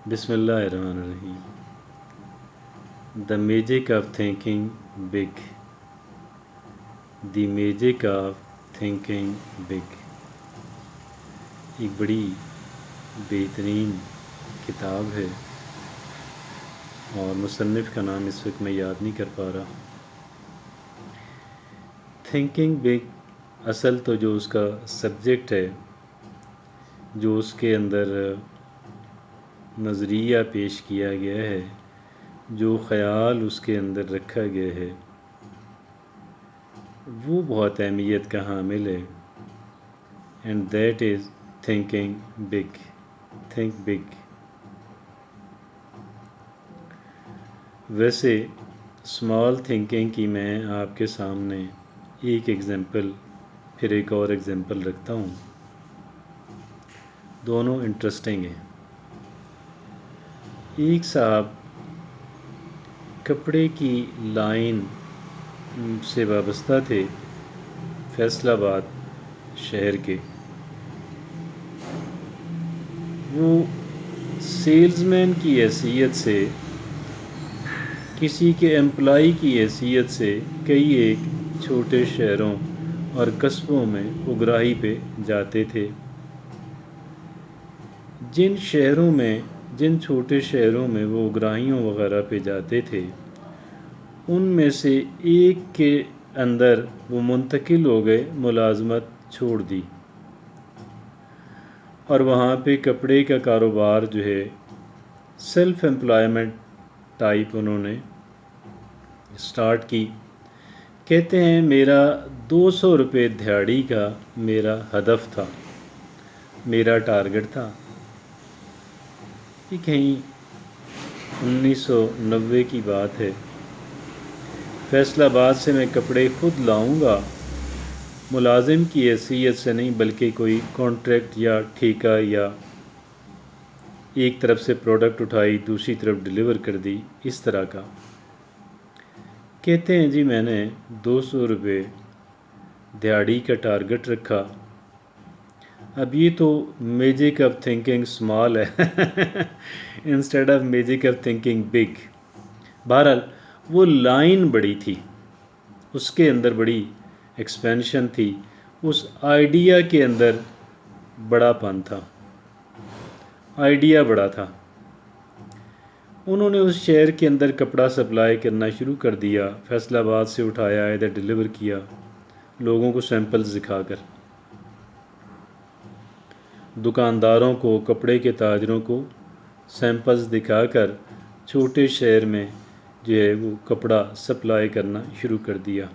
بسم اللہ الرحمن الرحیم۔ The magic of thinking big, the magic of thinking big, ایک بڑی بہترین کتاب ہے اور مصنف کا نام اس وقت میں یاد نہیں کر پا رہا۔ تھنکنگ بگ اصل تو جو اس کا سبجیکٹ ہے، جو اس کے اندر نظریہ پیش کیا گیا ہے، جو خیال اس کے اندر رکھا گیا ہے، وہ بہت اہمیت کا حامل ہے۔ And that is thinking big, think big. ویسے اسمال تھنکنگ کی میں آپ کے سامنے ایک ایگزامپل پھر ایک اور ایگزامپل رکھتا ہوں، دونوں انٹرسٹنگ ہیں۔ ایک صاحب کپڑے کی لائن سے وابستہ تھے، فیصل آباد شہر کے۔ وہ سیلز مین کی حیثیت سے، کسی کے امپلائی کی حیثیت سے کئی ایک چھوٹے شہروں اور قصبوں میں اگراہی پہ جاتے تھے۔ جن چھوٹے شہروں میں وہ اگراہیوں وغیرہ پہ جاتے تھے، ان میں سے ایک کے اندر وہ منتقل ہو گئے، ملازمت چھوڑ دی، اور وہاں پہ کپڑے کا کاروبار جو ہے سیلف امپلائمنٹ ٹائپ انہوں نے سٹارٹ کی۔ کہتے ہیں میرا 200 روپے دہاڑی کا میرا ہدف تھا، میرا ٹارگٹ تھا۔ یہ کہیں 1990 کی بات ہے۔ فیصل آباد سے میں کپڑے خود لاؤں گا، ملازم کی حیثیت سے نہیں، بلکہ کوئی کانٹریکٹ یا ٹھیکہ، یا ایک طرف سے پروڈکٹ اٹھائی دوسری طرف ڈیلیور کر دی، اس طرح کا۔ کہتے ہیں جی میں نے 200 روپے دہاڑی کا ٹارگٹ رکھا۔ اب یہ تو میجک آف تھنکنگ اسمال ہے instead of magic of thinking big. بہرحال وہ لائن بڑی تھی، اس کے اندر بڑی ایکسپینشن تھی، اس آئیڈیا کے اندر بڑا پن تھا، آئیڈیا بڑا تھا۔ انہوں نے اس شہر کے اندر کپڑا سپلائی کرنا شروع کر دیا، فیصل آباد سے اٹھایا، ادھر ڈیلیور کیا، لوگوں کو سیمپلز دکھا کر، دکانداروں کو، کپڑے کے تاجروں کو سیمپلز دکھا کر چھوٹے شہر میں جو ہے وہ کپڑا سپلائی کرنا شروع کر دیا۔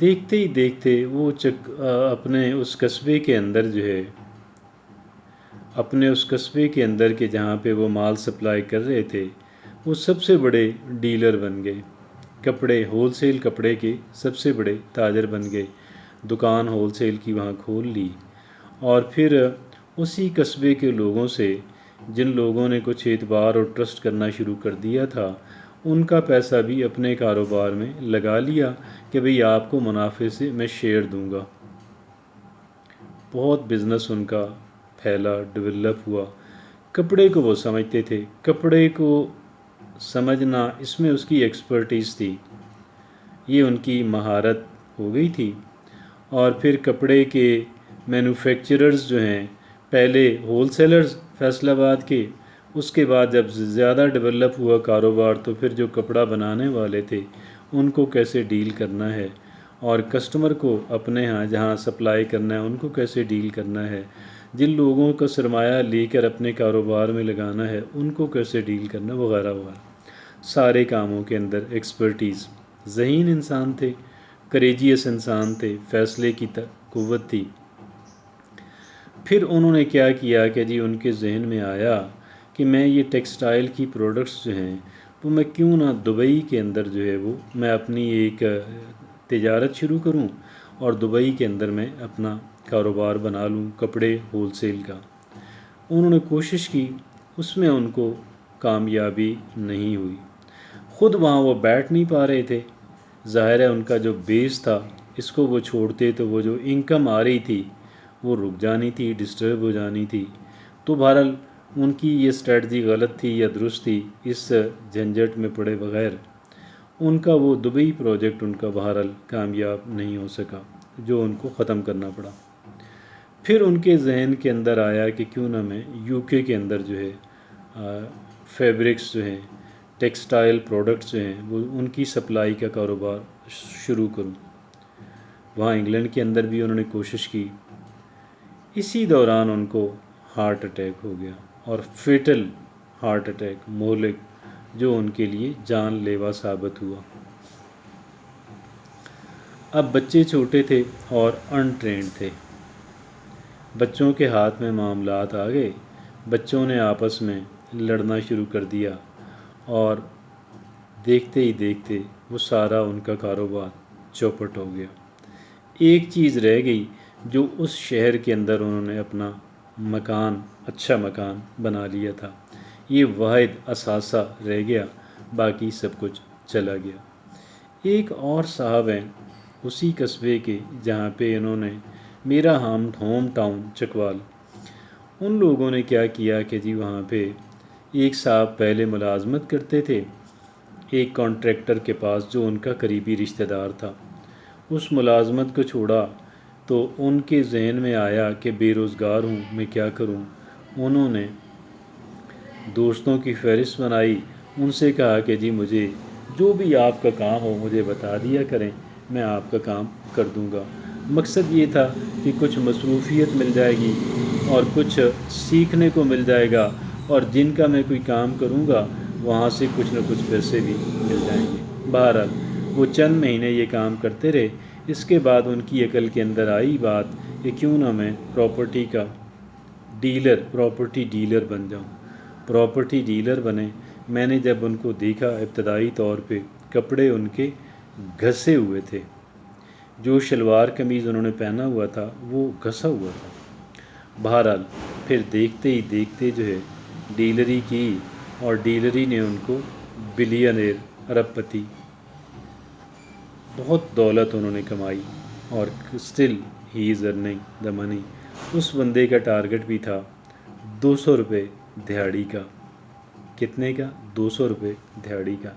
دیکھتے ہی دیکھتے وہ اپنے اس قصبے کے اندر جو ہے، اپنے اس قصبے کے اندر کے جہاں پہ وہ مال سپلائی کر رہے تھے، وہ سب سے بڑے ڈیلر بن گئے، کپڑے ہول سیل کپڑے کے سب سے بڑے تاجر بن گئے، دکان ہول سیل کی وہاں کھول لی۔ اور پھر اسی قصبے کے لوگوں سے، جن لوگوں نے کچھ اعتبار اور ٹرسٹ کرنا شروع کر دیا تھا، ان کا پیسہ بھی اپنے کاروبار میں لگا لیا کہ بھئی آپ کو منافع سے میں شیئر دوں گا۔ بہت بزنس ان کا پھیلا، ڈیولپ ہوا۔ کپڑے کو وہ سمجھتے تھے، کپڑے کو سمجھنا، اس میں اس کی ایکسپرٹیز تھی، یہ ان کی مہارت ہو گئی تھی۔ اور پھر کپڑے کے مینوفیکچررز جو ہیں، پہلے ہول سیلرز فیصل آباد کے، اس کے بعد جب زیادہ ڈیولپ ہوا کاروبار تو پھر جو کپڑا بنانے والے تھے ان کو کیسے ڈیل کرنا ہے، اور کسٹمر کو اپنے ہاں جہاں سپلائی کرنا ہے ان کو کیسے ڈیل کرنا ہے، جن لوگوں کا سرمایہ لے کر اپنے کاروبار میں لگانا ہے ان کو کیسے ڈیل کرنا، وغیرہ وغیرہ، سارے کاموں کے اندر ایکسپرٹیز۔ ذہین انسان تھے، کریجیس انسان تھے، فیصلے کی قوت تھی۔ پھر انہوں نے کیا کیا کہ جی ان کے ذہن میں آیا کہ میں یہ ٹیکسٹائل کی پروڈکٹس جو ہیں وہ میں کیوں نہ دبئی کے اندر جو ہے وہ میں اپنی ایک تجارت شروع کروں، اور دبئی کے اندر میں اپنا کاروبار بنا لوں کپڑے ہول سیل کا۔ انہوں نے کوشش کی، اس میں ان کو کامیابی نہیں ہوئی۔ خود وہاں وہ بیٹھ نہیں پا رہے تھے، ظاہر ہے ان کا جو بیس تھا، اس کو وہ چھوڑتے تو وہ جو انکم آ رہی تھی وہ رک جانی تھی، ڈسٹرب ہو جانی تھی۔ تو بہرحال ان کی یہ اسٹریٹجی غلط تھی یا درست تھی، اس جھنجھٹ میں پڑے بغیر ان کا وہ دبئی پروجیکٹ ان کا بہرحال کامیاب نہیں ہو سکا، جو ان کو ختم کرنا پڑا۔ پھر ان کے ذہن کے اندر آیا کہ کیوں نہ میں یو کے اندر جو ہے فیبرکس جو ہیں، ٹیکسٹائل پروڈکٹس جو ہیں، وہ ان کی سپلائی کا کاروبار شروع کروں۔ وہاں انگلینڈ کے اندر بھی انہوں نے کوشش کی۔ اسی دوران ان کو ہارٹ اٹیک ہو گیا، اور فیٹل ہارٹ اٹیک، مہلک، جو ان کے لیے جان لیوا ثابت ہوا۔ اب بچے چھوٹے تھے اور ان ٹرینڈ تھے، بچوں کے ہاتھ میں معاملات آ گئے، بچوں نے آپس میں لڑنا شروع کر دیا، اور دیکھتے ہی دیکھتے وہ سارا ان کا کاروبار چوپٹ ہو گیا۔ ایک چیز رہ گئی جو اس شہر کے اندر انہوں نے اپنا مکان، اچھا مکان بنا لیا تھا، یہ واحد اثاثہ رہ گیا، باقی سب کچھ چلا گیا۔ ایک اور صاحب ہیں اسی قصبے کے جہاں پہ انہوں نے، میرا ہوم ٹاؤن چکوال، ان لوگوں نے کیا کیا کہ جی وہاں پہ ایک صاحب پہلے ملازمت کرتے تھے ایک کانٹریکٹر کے پاس جو ان کا قریبی رشتہ دار تھا۔ اس ملازمت کو چھوڑا تو ان کے ذہن میں آیا کہ بے روزگار ہوں، میں کیا کروں۔ انہوں نے دوستوں کی فہرست بنائی، ان سے کہا کہ جی مجھے جو بھی آپ کا کام ہو مجھے بتا دیا کریں، میں آپ کا کام کر دوں گا۔ مقصد یہ تھا کہ کچھ مصروفیت مل جائے گی اور کچھ سیکھنے کو مل جائے گا، اور جن کا میں کوئی کام کروں گا وہاں سے کچھ نہ کچھ پیسے بھی مل جائیں گے۔ بہرحال وہ چند مہینے یہ کام کرتے رہے۔ اس کے بعد ان کی عقل کے اندر آئی بات کہ کیوں نہ میں پراپرٹی ڈیلر بن جاؤں۔ پراپرٹی ڈیلر بنے۔ میں نے جب ان کو دیکھا، ابتدائی طور پہ کپڑے ان کے گھسے ہوئے تھے، جو شلوار قمیض انہوں نے پہنا ہوا تھا وہ گھسا ہوا تھا۔ بہرحال پھر دیکھتے ہی دیکھتے جو ہے ڈیلری کی، اور ڈیلری نے ان کو بلینئر، ارب پتی، بہت دولت انہوں نے کمائی، اور اسٹل ہی از ارننگ دا منی۔ اس بندے کا ٹارگٹ بھی تھا 200 روپے دہاڑی کا۔ کتنے کا؟ 200 روپے دہاڑی کا۔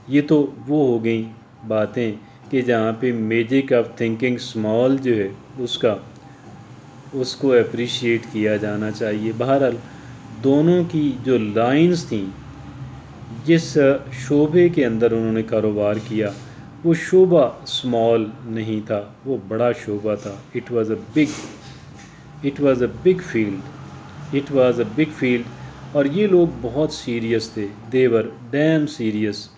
یہ تو وہ ہو گئیں باتیں کہ جہاں پہ میجک آف تھنکنگ اسمال جو ہے اس کو اپریشیٹ کیا جانا چاہیے۔ بہرحال دونوں کی جو لائنز تھیں، جس شعبے کے اندر انہوں نے کاروبار کیا، وہ شعبہ اسمال نہیں تھا، وہ بڑا شعبہ تھا۔ It was a big field, اور یہ لوگ بہت سیریس تھے، دے ور ڈیم سیریس۔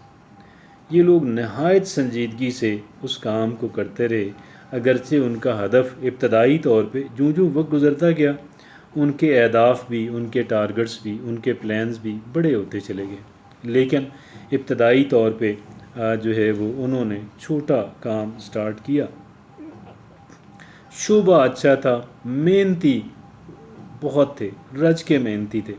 یہ لوگ نہایت سنجیدگی سے اس کام کو کرتے رہے، اگرچہ ان کا ہدف ابتدائی طور پہ جو وقت گزرتا گیا، ان کے اہداف بھی، ان کے ٹارگٹس بھی، ان کے پلانز بھی بڑے ہوتے چلے گئے، لیکن ابتدائی طور پہ جو ہے وہ انہوں نے چھوٹا کام سٹارٹ کیا۔ شعبہ اچھا تھا، محنتی بہت تھے، رج کے محنتی تھے۔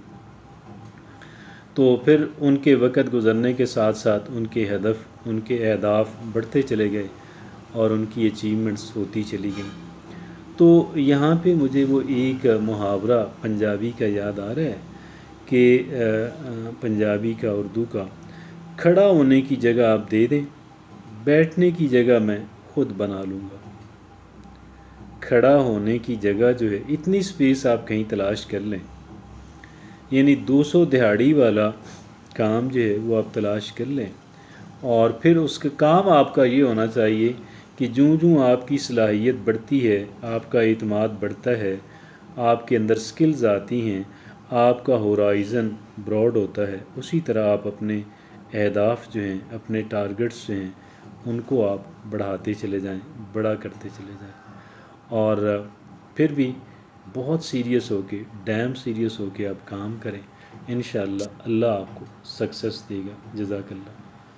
تو پھر ان کے وقت گزرنے کے ساتھ ساتھ ان کے ہدف، ان کے اہداف بڑھتے چلے گئے، اور ان کی اچیومنٹس ہوتی چلی گئیں۔ تو یہاں پہ مجھے وہ ایک محاورہ پنجابی کا یاد آ رہا ہے کہ پنجابی کا، اردو کا، کھڑا ہونے کی جگہ آپ دے دیں، بیٹھنے کی جگہ میں خود بنا لوں گا۔ کھڑا ہونے کی جگہ جو ہے، اتنی سپیس آپ کہیں تلاش کر لیں، یعنی 200 دہاڑی والا کام جو ہے وہ آپ تلاش کر لیں، اور پھر اس کا کام آپ کا یہ ہونا چاہیے کہ جوں آپ کی صلاحیت بڑھتی ہے، آپ کا اعتماد بڑھتا ہے، آپ کے اندر سکلز آتی ہیں، آپ کا ہورائزن براڈ ہوتا ہے، اسی طرح آپ اپنے اہداف جو ہیں، اپنے ٹارگٹس جو ہیں، ان کو آپ بڑھاتے چلے جائیں، بڑا کرتے چلے جائیں، اور پھر بھی بہت سیریس ہو کے، ڈیم سیریس ہو کے آپ کام کریں، انشاءاللہ اللہ آپ کو سکسیس دے گا۔ جزاک اللہ۔